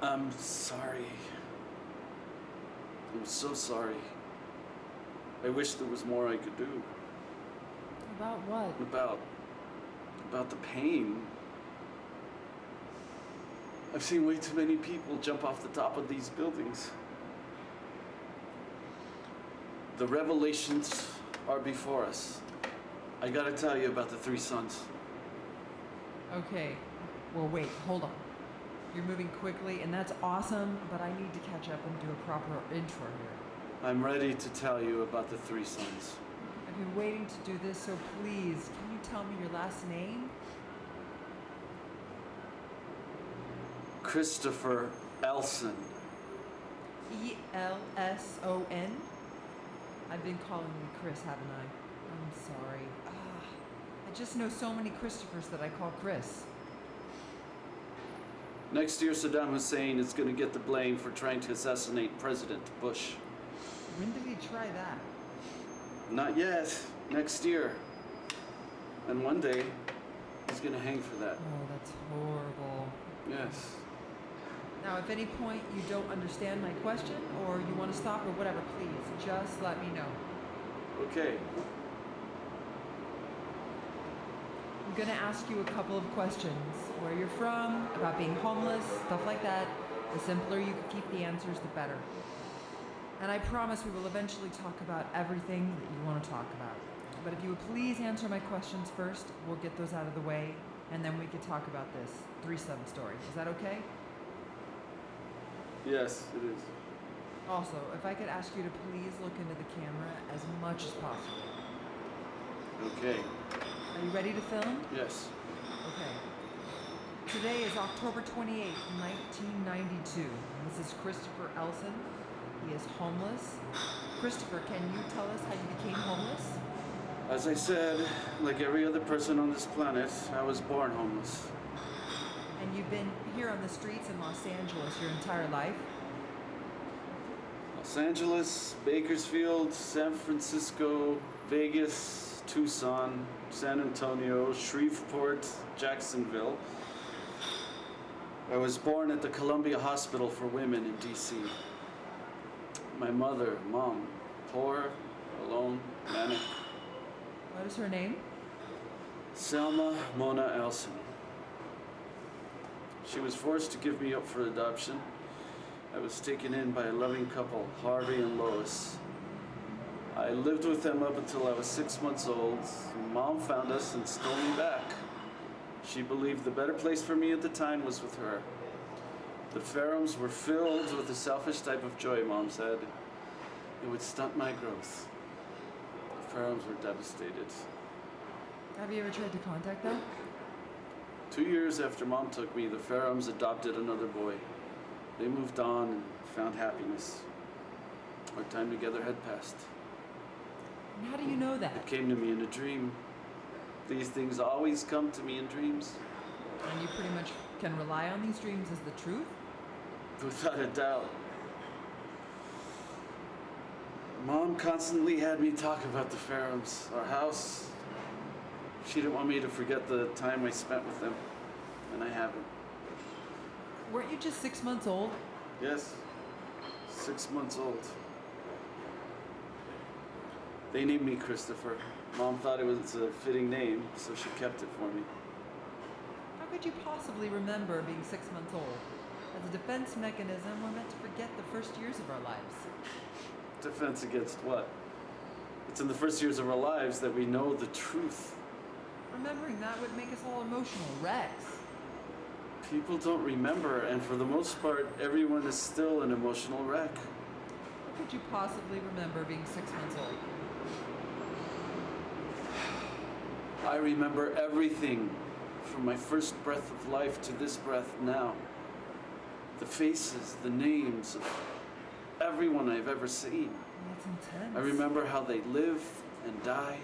I'm sorry. I'm so sorry. I wish there was more I could do. About what? About the pain. I've seen way too many people jump off the top of these buildings. The revelations are before us. I gotta tell you about the three sons. Okay. Well, wait, hold on. You're moving quickly, and that's awesome, but I need to catch up and do a proper intro here. I'm ready to tell you about the three sons. I've been waiting to do this, so please, can you tell me your last name? Christopher Elson. Elson? I've been calling you Chris, haven't I? I'm sorry. I just know so many Christophers that I call Chris. Next year, Sadam Hussein is going to get the blame for trying to assassinate President Bush. When did he try that? Not yet. Next year. And one day, he's going to hang for that. Oh, that's horrible. Yes. Now, if at any point you don't understand my question, or you want to stop, or whatever, please, just let me know. Okay. I'm going to ask you a couple of questions. Where you're from, about being homeless, stuff like that. The simpler you can keep the answers, the better. And I promise we will eventually talk about everything that you want to talk about. But if you would please answer my questions first, we'll get those out of the way, and then we could talk about this threesome story. Is that okay? Yes, it is. Also, if I could ask you to please look into the camera as much as possible. Okay. Are you ready to film? Yes. Okay. Today is October 28th, 1992. And this is Christopher Elson. He is homeless. Christopher, can you tell us how you became homeless? As I said, like every other person on this planet, I was born homeless. And you've been here on the streets in Los Angeles your entire life? Los Angeles, Bakersfield, San Francisco, Vegas, Tucson, San Antonio, Shreveport, Jacksonville. I was born at the Columbia Hospital for Women in D.C. My mom, poor, alone, manic. What is her name? Selma Mona Elson. She was forced to give me up for adoption. I was taken in by a loving couple, Harvey and Lois. I lived with them up until I was 6 months old. Mom found us and stole me back. She believed the better place for me at the time was with her. The Ferrums were filled with a selfish type of joy, Mom said. It would stunt my growth. The Ferrums were devastated. Have you ever tried to contact them? 2 years after Mom took me, the Ferrums adopted another boy. They moved on and found happiness. Our time together had passed. And how do you know It that? came to me in a dream. These things always come to me in dreams. And you pretty much can rely on these dreams as the truth? Without a doubt. Mom constantly had me talk about the Ferrums, our house. She didn't want me to forget the time I spent with them, and I haven't. Weren't you just 6 months old? Yes, 6 months old. They named me Christopher. Mom thought it was a fitting name, so she kept it for me. How could you possibly remember being 6 months old? As a defense mechanism, we're meant to forget the first years of our lives. Defense against what? It's in the first years of our lives that we know the truth. Remembering that would make us all emotional wrecks. People don't remember, and for the most part, everyone is still an emotional wreck. How could you possibly remember being 6 months old? I remember everything, from my first breath of life to this breath now. The faces, the names of everyone I've ever seen. That's intense. I remember how they live and die.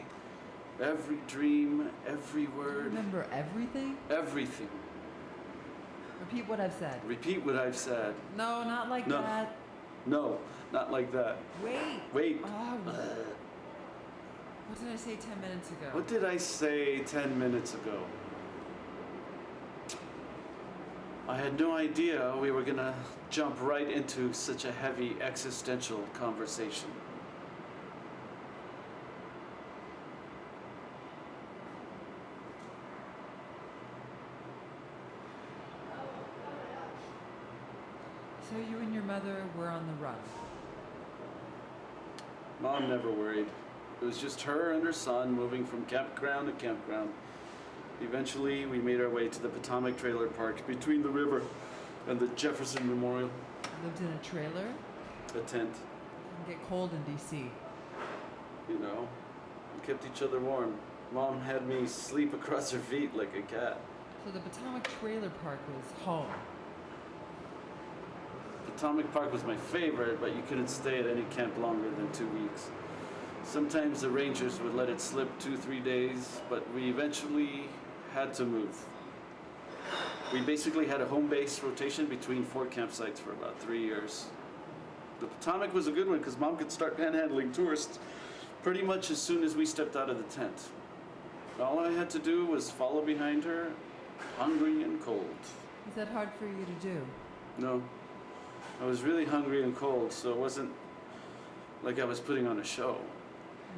Every dream, every You word. remember everything? Everything. Repeat what I've said. Repeat what I've said. No, not like No. that. No, not like that. Wait. Wait. Oh, what did I say 10 minutes ago? What did I say 10 minutes ago? I had no idea we were gonna jump right into such a heavy existential conversation. So you and your mother were on the run. Mom never worried. It was just her and her son moving from campground to campground. Eventually, we made our way to the Potomac Trailer Park between the river and the Jefferson Memorial. Lived in a trailer. A tent, It can get cold in D.C. you know. We kept each other warm. Mom had me sleep across her feet like a cat. So the Potomac Trailer Park was home. Potomac Park was my favorite, but you couldn't stay at any camp longer than 2 weeks. Sometimes the rangers would let it slip 2-3 days, but we eventually had to move. We basically had a home base rotation between 4 campsites for about 3 years. The Potomac was a good one because Mom could start panhandling tourists pretty much as soon as we stepped out of the tent. All I had to do was follow behind her, hungry and cold. Was that hard for you to do? No, I was really hungry and cold, so it wasn't like I was putting on a show.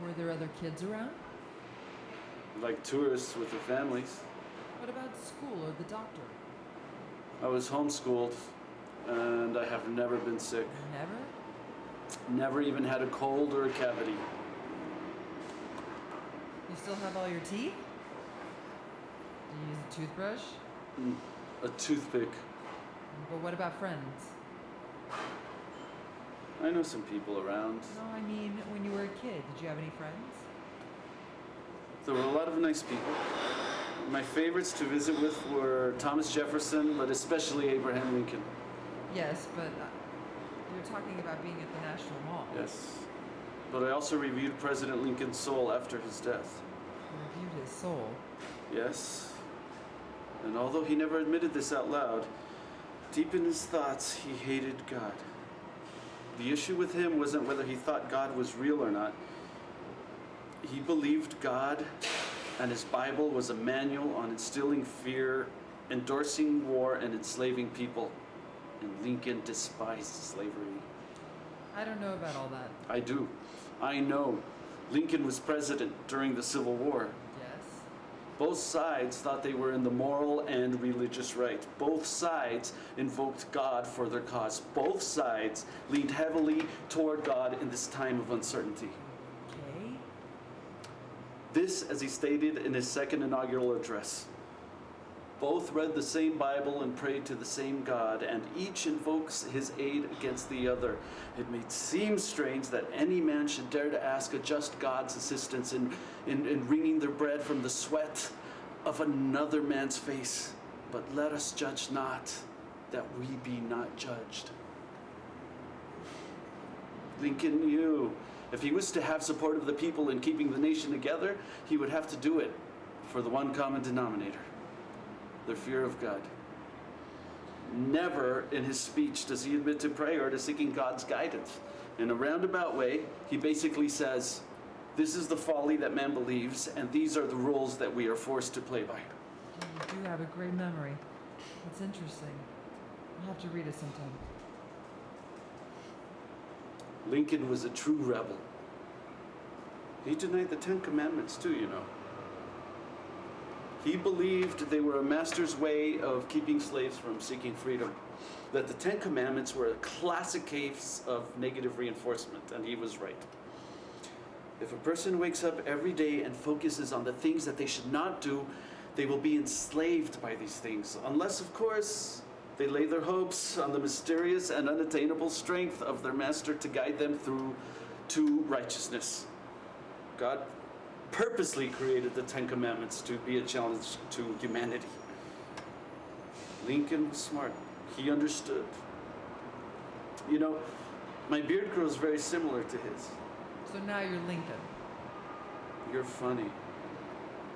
Were there other kids around? Like tourists with their families. What about school or the doctor? I was homeschooled, and I have never been sick. Never? Never even had a cold or a cavity. You still have all your teeth? Do you use a toothbrush? A toothpick. But what about friends? I know some people around. No, I mean, when you were a kid, did you have any friends? There were a lot of nice people. My favorites to visit with were Thomas Jefferson, but especially Abraham Lincoln. Yes, but you're talking about being at the National Mall. Yes. But I also reviewed President Lincoln's soul after his death. You reviewed his soul. Yes. And although he never admitted this out loud, deep in his thoughts, he hated God. The issue with him wasn't whether he thought God was real or not. He believed God and his Bible was a manual on instilling fear, endorsing war, and enslaving people. And Lincoln despised slavery. I don't know about all that. I do. I know. Lincoln was president during the Civil War. Yes? Both sides thought they were in the moral and religious right. Both sides invoked God for their cause. Both sides leaned heavily toward God in this time of uncertainty. Okay. This, as he stated in his second inaugural address. Both read the same Bible and prayed to the same God, and each invokes his aid against the other. It may seem strange that any man should dare to ask a just God's assistance in wringing their bread from the sweat of another man's face. But let us judge not, that we be not judged. Lincoln knew if he was to have support of the people in keeping the nation together, he would have to do it for the one common denominator. The fear of God. Never in his speech does he admit to prayer or to seeking God's guidance. In a roundabout way, he basically says, this is the folly that man believes, and these are the rules that we are forced to play by. You do have a great memory. It's interesting. I'll have to read it sometime. Lincoln was a true rebel. He denied the 10 Commandments too, you know. He believed they were a master's way of keeping slaves from seeking freedom. That the 10 Commandments were a classic case of negative reinforcement, and he was right. If a person wakes up every day and focuses on the things that they should not do, they will be enslaved by these things. Unless, of course, they lay their hopes on the mysterious and unattainable strength of their master to guide them through to righteousness. God purposely created the 10 Commandments to be a challenge to humanity. Lincoln was smart. He understood. You know, my beard grows very similar to his. So now you're Lincoln. You're funny.